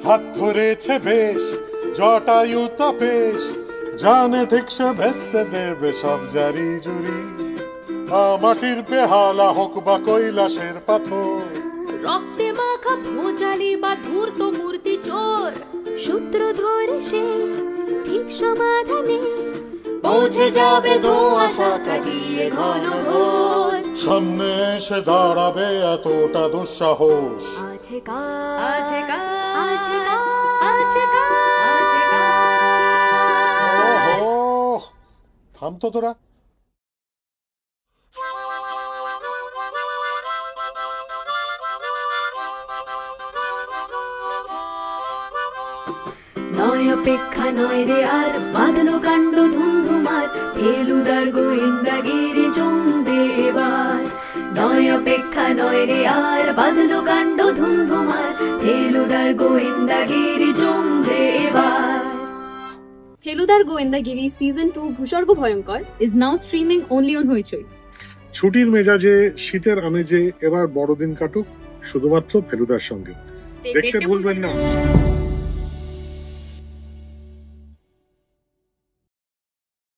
হাত ধরেছে বেশ জটায়ু তপেশ, জানে ঠিক সে ভেস্তে দেবে সব জারি জুরি। মাটির বেহালা হোক বা কৈলাসের পাথর, রক্তে মাখা ভোজালি বা ধূর্ত মূর্তি চোর, সূত্র ধরে সে ঠিক সমাধানে পৌঁছে যাবে ধোঁয়াশা কাটিয়ে ঘন ঘোর। সামনে এসে দাঁড়াবে এতটা দুঃসাহস, আছে কার, আছে কার, আছে কার, আছে কার, আছে কার। ওহো, থাম তো তোরা। নয় অপেক্ষা নয় রে আর বাঁধলো কাণ্ড ধুমধুমার, ফেলুদার গোয়েন্দাগিরি জমবে এবার। নয় অপেক্ষা নয় রে আর বাঁধলো কাণ্ড ধুমধুমার, ফেলুদার গোয়েন্দাগিরি জমবে এবার। ফেলুদার গোয়েন্দাগিরি সিজন 2 ভূস্বর্গ ভয়ঙ্কর is now streaming only on হইচই। ছুটির মেজাজে শীতের আমেজে এবার বড়দিন কাটুক শুধুমাত্র ফেলুদার সঙ্গে। দেখতে ভুলবেন না।